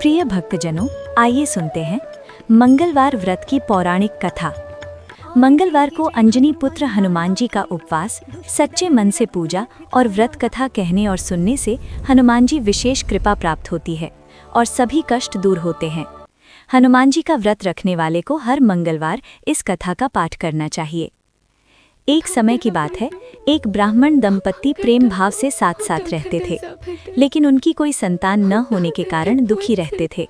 प्रिय भक्तजनों, आइए सुनते हैं मंगलवार व्रत की पौराणिक कथा। मंगलवार को अंजनी पुत्र हनुमान जी का उपवास, सच्चे मन से पूजा और व्रत कथा कहने और सुनने से हनुमान जी विशेष कृपा प्राप्त होती है और सभी कष्ट दूर होते हैं। हनुमान जी का व्रत रखने वाले को हर मंगलवार इस कथा का पाठ करना चाहिए। एक समय की बात है, एक ब्राह्मण दंपत्ति प्रेम भाव से साथ साथ रहते थे, लेकिन उनकी कोई संतान न होने के कारण दुखी रहते थे।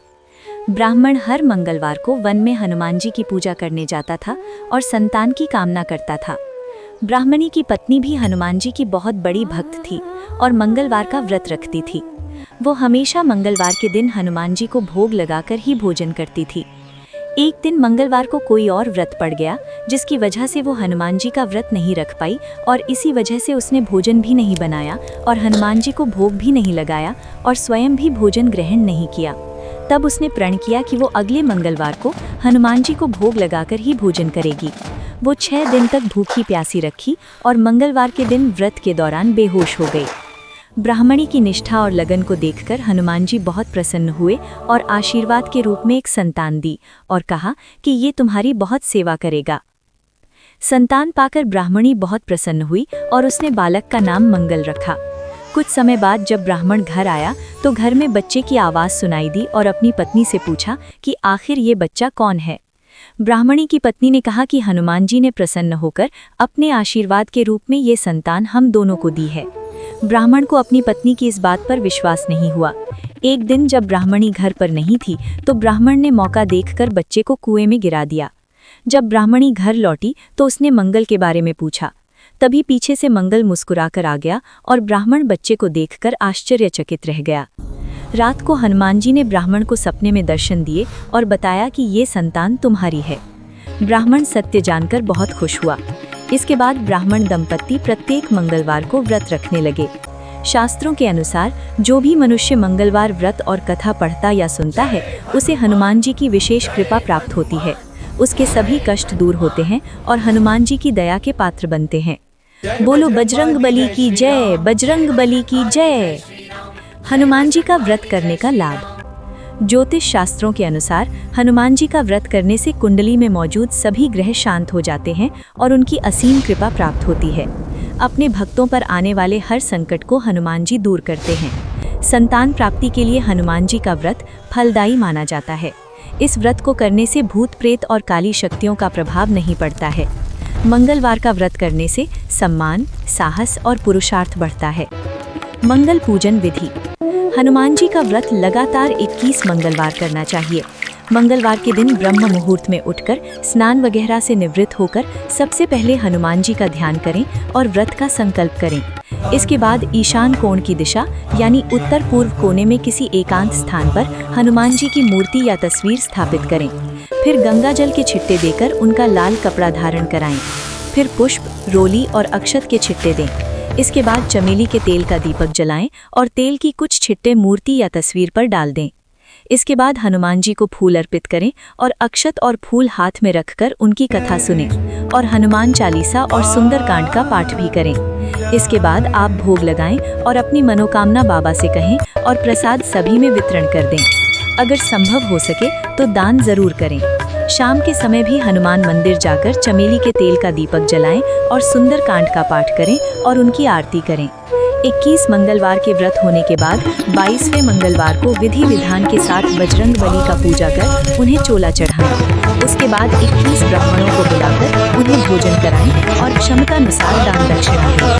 ब्राह्मण हर मंगलवार को वन में हनुमान जी की पूजा करने जाता था और संतान की कामना करता था। ब्राह्मणी की पत्नी भी हनुमान जी की बहुत बड़ी भक्त थी और मंगलवार का व्रत रखती थी। वो हमेशा मंगलवार के दिन हनुमान जी को भोग लगाकर ही भोजन करती थी। एक दिन मंगलवार को कोई और व्रत पड़ गया, जिसकी वजह से वो हनुमान जी का व्रत नहीं रख पाई और इसी वजह से उसने भोजन भी नहीं बनाया और हनुमान जी को भोग भी नहीं लगाया और स्वयं भी भोजन ग्रहण नहीं किया। तब उसने प्रण किया कि वो अगले मंगलवार को हनुमान जी को भोग लगाकर ही भोजन करेगी। वो 6 दिन तक भूखी प्यासी रखी और मंगलवार के दिन व्रत के दौरान बेहोश हो गई। ब्राह्मणी की निष्ठा और लगन को देखकर हनुमान जी बहुत प्रसन्न हुए और आशीर्वाद के रूप में एक संतान दी और कहा कि ये तुम्हारी बहुत सेवा करेगा। संतान पाकर ब्राह्मणी बहुत प्रसन्न हुई और उसने बालक का नाम मंगल रखा। कुछ समय बाद जब ब्राह्मण घर आया तो घर में बच्चे की आवाज़ सुनाई दी और अपनी पत्नी से पूछा कि आखिर ये बच्चा कौन है। ब्राह्मणी की पत्नी ने कहा कि हनुमान जी ने प्रसन्न होकर अपने आशीर्वाद के रूप में ये संतान हम दोनों को दी है। ब्राह्मण को अपनी पत्नी की इस बात पर विश्वास नहीं हुआ। एक दिन जब ब्राह्मणी घर पर नहीं थी तो ब्राह्मण ने मौका देखकर बच्चे को कुएं में गिरा दिया। जब ब्राह्मणी घर लौटी तो उसने मंगल के बारे में पूछा। तभी पीछे से मंगल मुस्कुराकर आ गया और ब्राह्मण बच्चे को देखकर आश्चर्यचकित रह गया। रात को हनुमान जी ने ब्राह्मण को सपने में दर्शन दिए और बताया कि ये संतान तुम्हारी है। ब्राह्मण सत्य जानकर बहुत खुश हुआ। इसके बाद ब्राह्मण दंपत्ति प्रत्येक मंगलवार को व्रत रखने लगे। शास्त्रों के अनुसार जो भी मनुष्य मंगलवार व्रत और कथा पढ़ता या सुनता है, उसे हनुमान जी की विशेष कृपा प्राप्त होती है। उसके सभी कष्ट दूर होते हैं और हनुमान जी की दया के पात्र बनते हैं। बोलो बजरंग बली की जय, बजरंग बली की जय। हनुमान जी का व्रत करने का लाभ। ज्योतिष शास्त्रों के अनुसार हनुमान जी का व्रत करने से कुंडली में मौजूद सभी ग्रह शांत हो जाते हैं और उनकी असीम कृपा प्राप्त होती है। अपने भक्तों पर आने वाले हर संकट को हनुमान जी दूर करते हैं। संतान प्राप्ति के लिए हनुमान जी का व्रत फलदायी माना जाता है। इस व्रत को करने से भूत प्रेत और काली शक्तियों का प्रभाव नहीं पड़ता है। मंगलवार का व्रत करने से सम्मान, साहस और पुरुषार्थ बढ़ता है। मंगल पूजन विधि। हनुमान जी का व्रत लगातार 21 मंगलवार करना चाहिए। मंगलवार के दिन ब्रह्म मुहूर्त में उठकर स्नान वगैरह से निवृत्त होकर सबसे पहले हनुमान जी का ध्यान करें और व्रत का संकल्प करें। इसके बाद ईशान कोण की दिशा यानी उत्तर पूर्व कोने में किसी एकांत स्थान पर हनुमान जी की मूर्ति या तस्वीर स्थापित करें। फिर गंगा जल के छिट्टे देकर उनका लाल कपड़ा धारण कराएं। फिर पुष्प, रोली और अक्षत के छिट्टे दें। इसके बाद चमेली के तेल का दीपक जलाएं और तेल की कुछ छिट्टे मूर्ति या तस्वीर पर डाल दें। इसके बाद हनुमान जी को फूल अर्पित करें और अक्षत और फूल हाथ में रखकर उनकी कथा सुनें और हनुमान चालीसा और सुंदरकांड का पाठ भी करें। इसके बाद आप भोग लगाएं और अपनी मनोकामना बाबा से कहें और प्रसाद सभी में वितरण कर दें। अगर संभव हो सके तो दान जरूर करें। शाम के समय भी हनुमान मंदिर जाकर चमेली के तेल का दीपक जलाएं और सुंदरकांड का पाठ करें और उनकी आरती करें। 21 मंगलवार के व्रत होने के बाद 22वें मंगलवार को विधि विधान के साथ बजरंग बली का पूजा कर उन्हें चोला चढ़ाएं। उसके बाद 21 ब्राह्मणों को बुलाकर उन्हें भोजन कराएं और क्षमतानुसार दान दक्षिणा दें।